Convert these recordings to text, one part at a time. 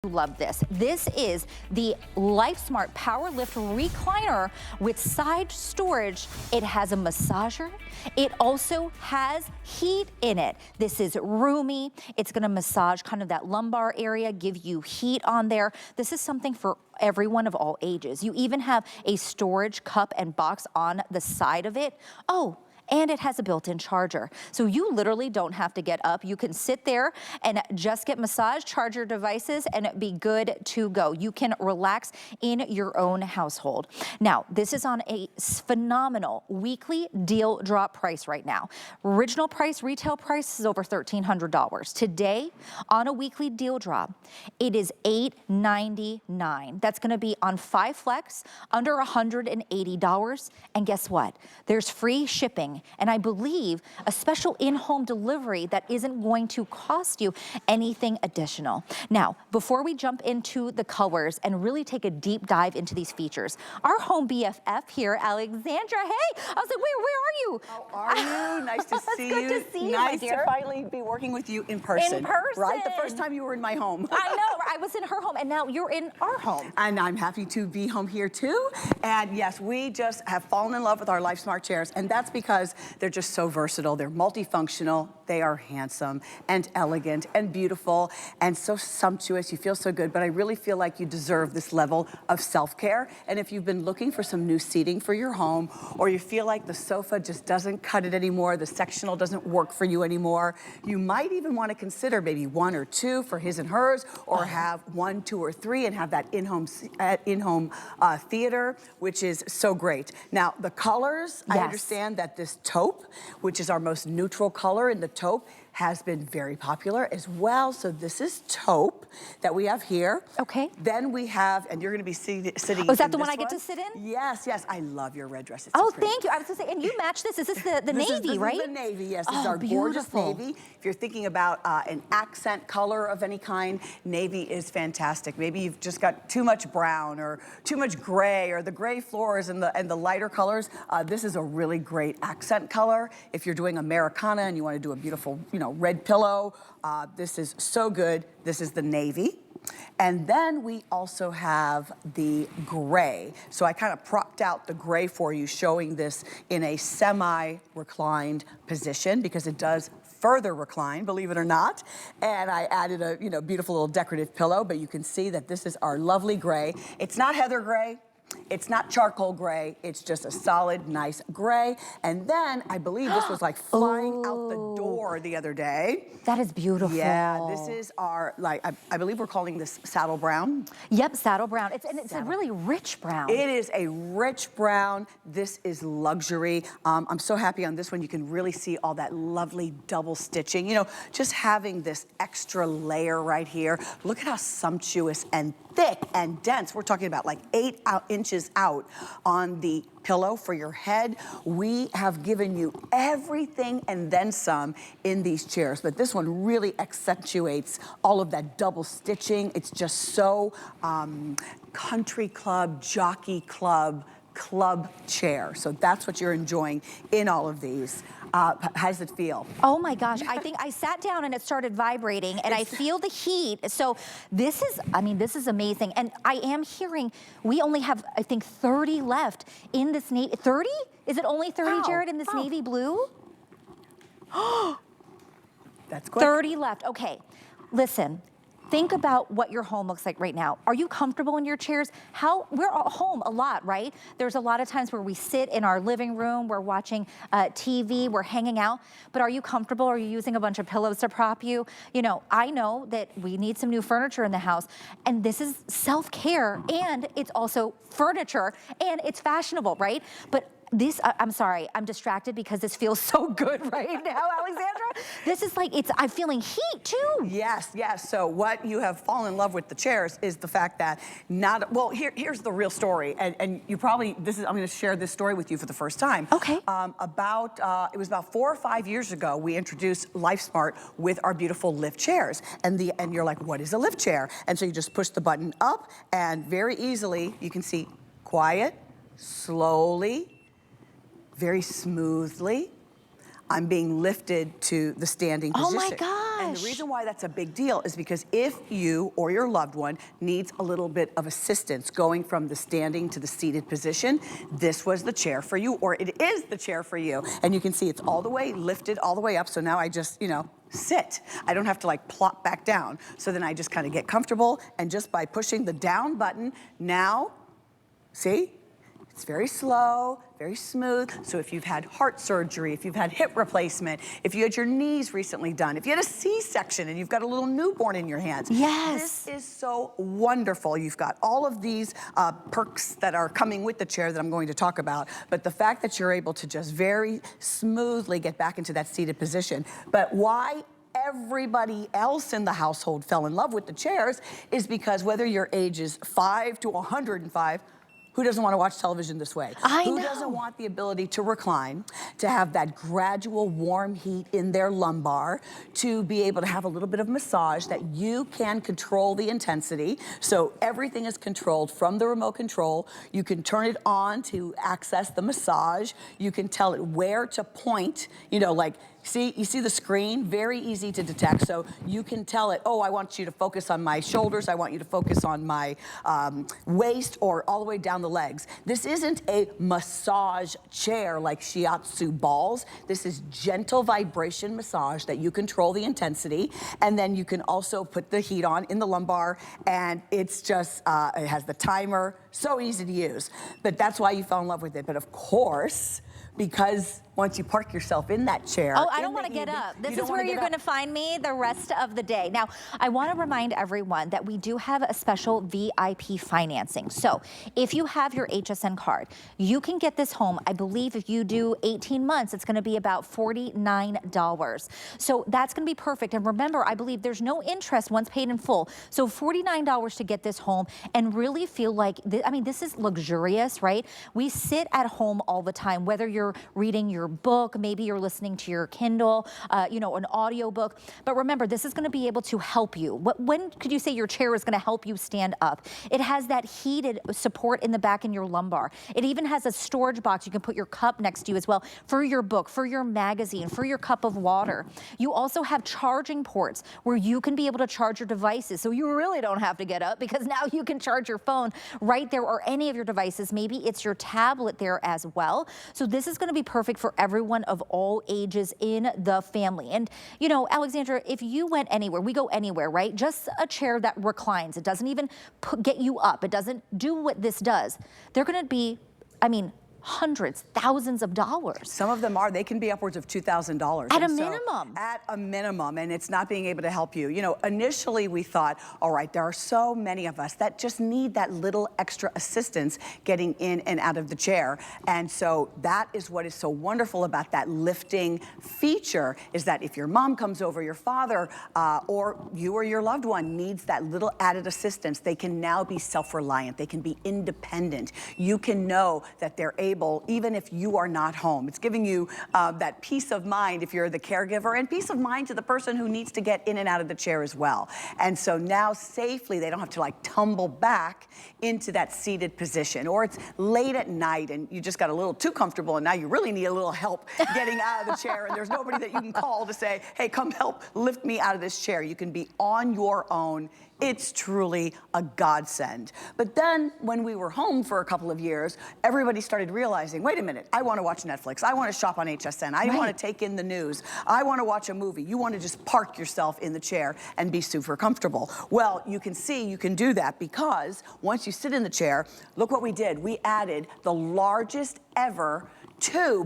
Love this. This is the Lifesmart Power Lift Recliner with side storage. It has a massager. It also has heat in it. This is roomy. It's going to massage kind of that lumbar area, give you heat on there. This is something for everyone of all ages. You even have a storage cup and box on the side of it. Oh, and it has a built-in charger. So you literally don't have to get up. You can sit there and just get massage, charge your devices, and be good to go. You can relax in your own household. Now, this is on a phenomenal weekly deal drop price right now. Original price, retail price is over $1,300. Today, on a weekly deal drop, it is $899. That's gonna be on 5 flex, under $180. And guess what? There's free shipping. And I believe a special in-home delivery that isn't going to cost you anything additional. Now, before we jump into the colors and really take a deep dive into these features, our home BFF here, Alexandra, hey, I was like, where are you? How are you? Nice to see you. Good to see you, nice my dear. to finally be working with you in person. In person. Right? The first time you were in my home. I know, I was in her home, and now you're in our home. And I'm happy to be home here too. And yes, we just have fallen in love with our Lifesmart chairs, and that's because they're just so versatile. They're multifunctional. They are handsome and elegant and beautiful and so sumptuous. You feel so good, but I really feel like you deserve this level of self-care. And if you've been looking for some new seating for your home, or you feel like the sofa just doesn't cut it anymore, the sectional doesn't work for you anymore, you might even want to consider maybe 1 or 2 for his and hers, or have 1, 2, or 3 and have that in-home theater, which is so great. Now, the colors, yes. I understand that this taupe, which is our most neutral color in the taupe, has been very popular as well. So this is taupe that we have here. Okay. Then we have, and you're going to be sitting. Oh, is that the one I get to sit in? Yes, yes. I love your red dress. It's oh, so pretty. thank you. I was going to say, and you match this. Is this the navy, right? This is the navy, yes. This is Oh, our gorgeous beautiful. navy. If you're thinking about an accent color of any kind, navy is fantastic. Maybe you've just got too much brown or too much gray, or the gray floors and the lighter colors. This is a really great accent color. If you're doing Americana and you want to do a beautiful, red pillow, this is so good. This is the navy. And then we also have the gray. So I kind of propped out the gray for you, showing this in a semi-reclined position, because it does further recline, believe it or not. And I added a beautiful little decorative pillow, but you can see that this is our lovely gray. It's not heather gray. It's not charcoal gray, it's just a solid, nice gray. And then I believe this was like flying out the door the other day. That is beautiful. Yeah, this is our, I believe we're calling this saddle brown. Yep, saddle brown. It's a really rich brown. It is a rich brown. This is luxury. I'm so happy on this one. You can really see all that lovely double stitching. Just having this extra layer right here. Look at how sumptuous and thick and dense. We're talking about like 8 inches out on the pillow for your head. We have given you everything and then some in these chairs, but this one really accentuates all of that double stitching. It's just so country club, jockey club chair. So that's what you're enjoying in all of these. How does it feel? Oh my gosh, I think I sat down and it started vibrating, and I feel the heat. So this is amazing. And I am hearing we only have, I think, 30 left in this navy. 30? Is it only 30, Jared, in this navy blue? That's quick. 30 left. Okay, listen. Think about what your home looks like right now. Are you comfortable in your chairs? We're at home a lot, right? There's a lot of times where we sit in our living room, we're watching TV, we're hanging out, but are you comfortable? Are you using a bunch of pillows to prop you? I know that we need some new furniture in the house, and this is self-care, and it's also furniture, and it's fashionable, right? But this, I'm sorry, I'm distracted because this feels so good right now, Alexandra. This is like, I'm feeling heat too. Yes, yes. So what you have fallen in love with the chairs is the fact that here's the real story. And you probably, I'm gonna share this story with you for the first time. Okay. It was about 4 or 5 years ago, we introduced Lifesmart with our beautiful lift chairs. And you're like, what is a lift chair? And so you just push the button up, and very easily, you can see quiet, slowly, very smoothly, I'm being lifted to the standing position. Oh my gosh. And the reason why that's a big deal is because if you or your loved one needs a little bit of assistance going from the standing to the seated position, this was the chair for you, or it is the chair for you. And you can see it's all the way lifted, all the way up. So now I just, sit. I don't have to like plop back down. So then I just kind of get comfortable, and just by pushing the down button, now, see? It's very slow, very smooth. So if you've had heart surgery, if you've had hip replacement, if you had your knees recently done, if you had a C-section and you've got a little newborn in your hands. Yes. This is so wonderful. You've got all of these perks that are coming with the chair that I'm going to talk about, but the fact that you're able to just very smoothly get back into that seated position. But why everybody else in the household fell in love with the chairs is because whether your age is 5 to 105, who doesn't want to watch television this way? Who doesn't want the ability to recline, to have that gradual warm heat in their lumbar, to be able to have a little bit of massage that you can control the intensity. So everything is controlled from the remote control. You can turn it on to access the massage. You can tell it where to point, see, you see the screen? Very easy to detect. So you can tell it, oh, I want you to focus on my shoulders. I want you to focus on my waist, or all the way down the legs. This isn't a massage chair like shiatsu balls. This is gentle vibration massage that you control the intensity. And then you can also put the heat on in the lumbar. And it's just, it has the timer. So easy to use. But that's why you fell in love with it. But of course, because once you park yourself in that chair. Oh, I don't want to get up. This is where you're going to find me the rest of the day. Now, I want to remind everyone that we do have a special VIP financing. So if you have your HSN card, you can get this home. I believe if you do 18 months, it's going to be about $49. So that's going to be perfect. And remember, I believe there's no interest once paid in full. So $49 to get this home and really feel like, this is luxurious, right? We sit at home all the time, whether you're reading your book, maybe you're listening to your Kindle, an audio book. But remember, this is going to be able to help you. When could you say your chair is going to help you stand up? It has that heated support in the back in your lumbar. It even has a storage box. You can put your cup next to you as well for your book, for your magazine, for your cup of water. You also have charging ports where you can be able to charge your devices. So you really don't have to get up, because now you can charge your phone right there, or any of your devices. Maybe it's your tablet there as well. So this is going to be perfect for everyone of all ages in the family. And Alexandra, if you went anywhere, we go anywhere, right? Just a chair that reclines. It doesn't even get you up. It doesn't do what this does. They're going to be, hundreds, thousands of dollars. Some of them are. They can be upwards of $2,000. At a minimum. At a minimum, and it's not being able to help you. Initially we thought, all right, there are so many of us that just need that little extra assistance getting in and out of the chair. And so that is what is so wonderful about that lifting feature, is that if your mom comes over, your father, or you or your loved one needs that little added assistance, they can now be self-reliant. They can be independent. You can know that they're able, even if you are not home. It's giving you that peace of mind if you're the caregiver, and peace of mind to the person who needs to get in and out of the chair as well. And so now safely, they don't have to like tumble back into that seated position, or it's late at night and you just got a little too comfortable and now you really need a little help getting out of the chair, and there's nobody that you can call to say, hey, come help lift me out of this chair. You can be on your own. It's truly a godsend. But then when we were home for a couple of years, everybody started realizing, wait a minute, I want to watch Netflix. I want to shop on HSN. I want to take in the news. I want to watch a movie. You want to just park yourself in the chair and be super comfortable. Well, you can see you can do that, because once you sit in the chair, look what we did. We added the largest ever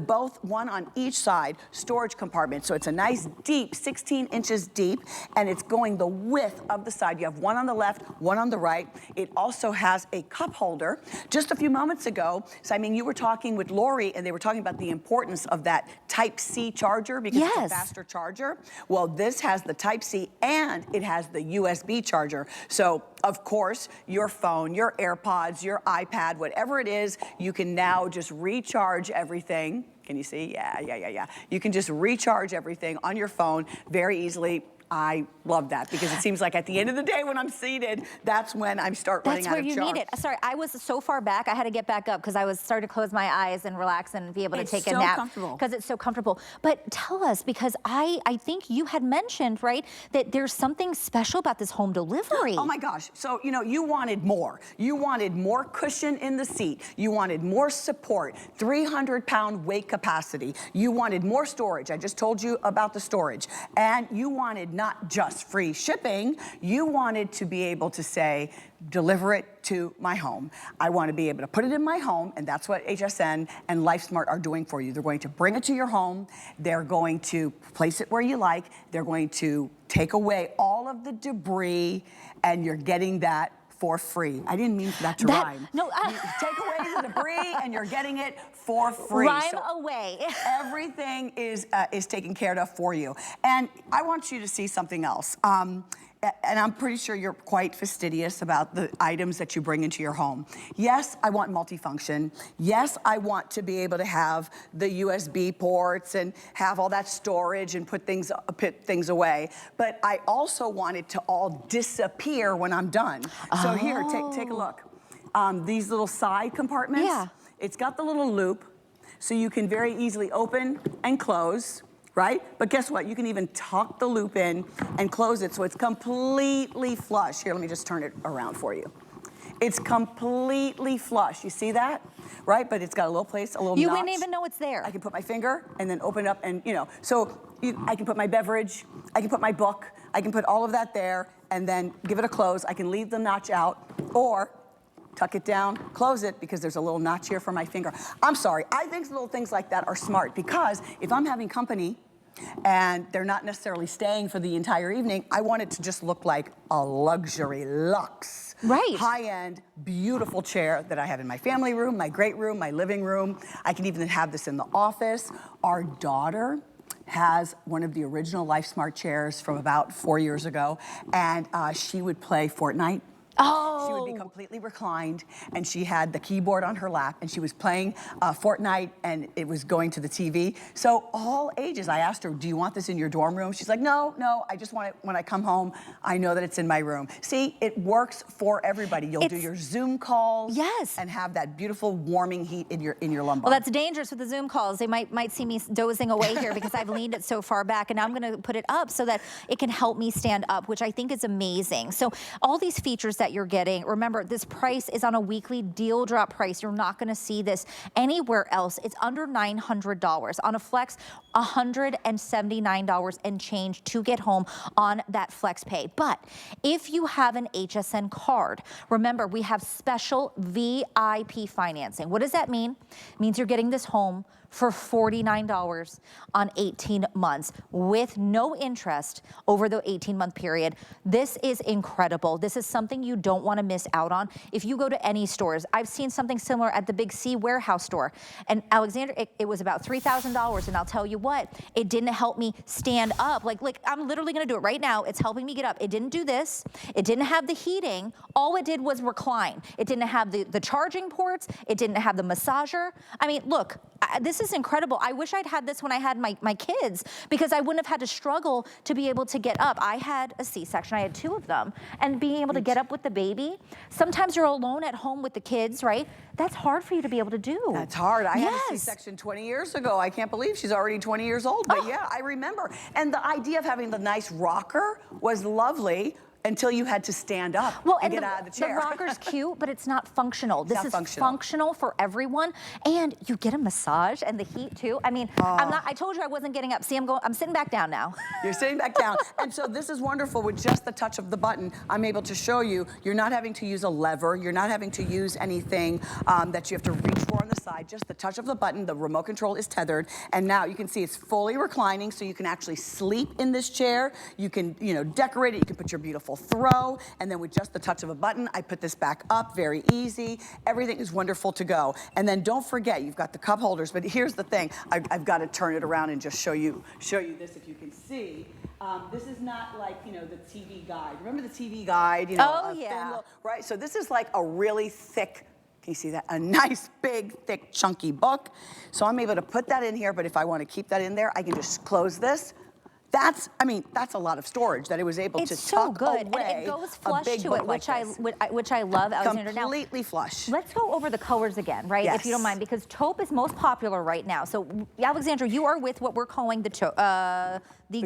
both one on each side, storage compartment. So it's a nice deep, 16 inches deep, and it's going the width of the side. You have one on the left, one on the right. It also has a cup holder. Just a few moments ago, you were talking with Lori, and they were talking about the importance of that Type-C charger, because it's a faster charger. Well, this has the Type-C and it has the USB charger. So of course, your phone, your AirPods, your iPad, whatever it is, you can now just recharge everything. Can you see? Yeah. You can just recharge everything on your phone very easily. I love that because it seems like at the end of the day when I'm seated, that's when I start running out of That's where you need it. Sorry, I was so far back, I had to get back up because I was starting to close my eyes and relax and be able to take a nap. It's so comfortable. Because it's so comfortable. But tell us, because I think you had mentioned, right, that there's something special about this home delivery. Oh my gosh. So, you know, you wanted more. You wanted more cushion in the seat. You wanted more support, 300-pound weight capacity. You wanted more storage. I just told you about the storage. And you wanted not just free shipping, you wanted to be able to say, deliver it to my home. I want to be able to put it in my home, and that's what HSN and Lifesmart are doing for you. They're going to bring it to your home. They're going to place it where you like. They're going to take away all of the debris, and you're getting that for free. I didn't mean for that to rhyme. No, you take away the debris, and you're getting it for free. Rhyme away. Everything is taken care of for you. And I want you to see something else. And I'm pretty sure you're quite fastidious about the items that you bring into your home. Yes, I want multifunction. Yes, I want to be able to have the USB ports and have all that storage and put things away. But I also want it to all disappear when I'm done. So here, take a look. These little side compartments. Yeah. It's got the little loop, so you can very easily open and close. Right? But guess what? You can even tuck the loop in and close it so it's completely flush. Here, let me just turn it around for you. It's completely flush. You see that? Right? But it's got a little place, a little notch. You wouldn't even know it's there. I can put my finger and then open up and, you know, so I can put my beverage, I can put my book, I can put all of that there and then give it a close. I can leave the notch out or tuck it down, close it, because there's a little notch here for my finger. I'm sorry, I think little things like that are smart because if I'm having company and they're not necessarily staying for the entire evening, I want it to just look like a luxury, luxe, right, high-end, beautiful chair that I have in my family room, my great room, my living room. I can even have this in the office. Our daughter has one of the original Lifesmart chairs from about 4 years ago, and she would play Fortnite. Oh. She would be completely reclined, and she had the keyboard on her lap, and she was playing Fortnite, and it was going to the TV. So all ages, I asked her, do you want this in your dorm room? She's like, no, I just want it when I come home, I know that it's in my room. See, it works for everybody. You'll do your Zoom calls. Yes. And have that beautiful warming heat in your lumbar. Well, that's dangerous with the Zoom calls. They might see me dozing away here because I've leaned it so far back, and now I'm gonna put it up so that it can help me stand up, which I think is amazing. So all these features that you're getting, remember, this price is on a weekly deal drop price. You're not gonna see this anywhere else. It's under $900. On a Flex, $179 and change to get home on that Flex Pay. But if you have an HSN card, remember, we have special VIP financing. What does that mean? It means you're getting this home for $49 on 18 months with no interest over the 18-month period. This is incredible. This is something you don't want to miss out on. If you go to any stores, I've seen something similar at the Big C warehouse store. And Alexander, it was about $3,000, and I'll tell you what, it didn't help me stand up. Like I'm literally gonna do it right now. It's helping me get up. It didn't do this. It didn't have the heating. All it did was recline. It didn't have the charging ports. It didn't have the massager. I mean, look, this is incredible. I wish I'd had this when I had my kids, because I wouldn't have had to struggle to be able to get up. I had a C-section, I had 2 of them, and being able to get up with the baby, sometimes you're alone at home with the kids, right? That's hard for you to be able to do. That's hard. I had a C-section 20 years ago. I can't believe she's already 20 years old, but yeah, I remember. And the idea of having the nice rocker was lovely, until you had to stand up and get out of the chair. The rocker's cute, but it's not functional. This is functional for everyone, and you get a massage and the heat too. I mean, I told you I wasn't getting up. See, I'm sitting back down now. You're sitting back down. And so this is wonderful. With just the touch of the button, I'm able to show you, you're not having to use a lever. You're not having to use anything that you have to reach for on the side. Just the touch of the button, the remote control is tethered. And now you can see it's fully reclining, so you can actually sleep in this chair. You can, decorate it. You can put your beautiful throw, and then with just the touch of a button, I put this back up, very easy. Everything is wonderful to go. And then don't forget, you've got the cup holders, but here's the thing. I've got to turn it around and just show you this if you can see. This is not like, the TV guide. Remember the TV guide? Oh, yeah. Right? So this is like a really thick, can you see that? A nice, big, thick, chunky book. So I'm able to put that in here, but if I want to keep that in there, I can just close this, That's a lot of storage that it was able to It's so tuck good, away and it goes flush a big to book it, like this. which I love, Alexander. Completely Now, flush. let's go over the colors again, right? If you don't Yes. mind, because taupe is most popular right now. So, Alexandra, you are with what we're calling the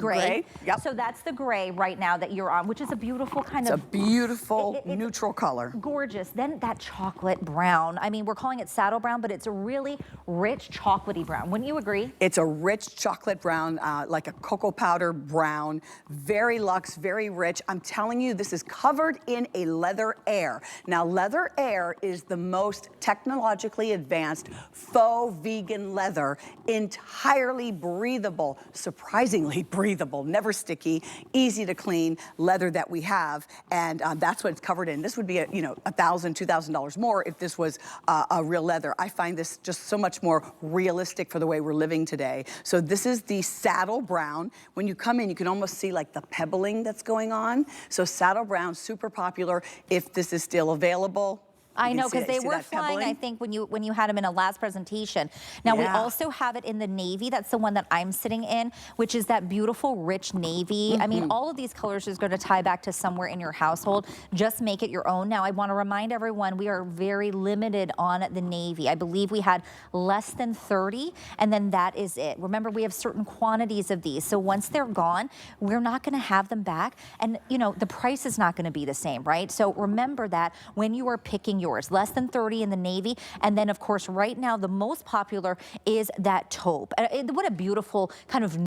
gray. Yep. So that's the gray right now that you're on, which is a beautiful kind It's of a beautiful neutral color. gorgeous. Then that chocolate brown. I mean, we're calling it saddle brown, but it's a really rich chocolatey brown. Wouldn't you agree? It's a rich chocolate brown, like a cocoa powder brown, very luxe, very rich. I'm telling you, this is covered in a leather air. Now, leather air is the most technologically advanced faux vegan leather, entirely breathable, surprisingly breathable, never sticky, easy to clean leather that we have, and that's what it's covered in. This would be $1,000, $2,000 more if this was a real leather. I find this just so much more realistic for the way we're living today. So this is the saddle brown. When you come in, you can almost see like the pebbling that's going on. So saddle brown, super popular. If this is still available. I know, because they were flying, I think, when you had them in a last presentation. Now, we also have it in the navy. That's the one that I'm sitting in, which is that beautiful, rich navy. I mean, all of these colors is going to tie back to somewhere in your household. Just make it your own. Now, I want to remind everyone, we are very limited on the navy. I believe we had less than 30, and then that is it. Remember, we have certain quantities of these. So once they're gone, we're not going to have them back. And, the price is not going to be the same, right? So remember that when you are picking yours, less than 30 in the navy, and then of course right now the most popular is that taupe. What a beautiful kind of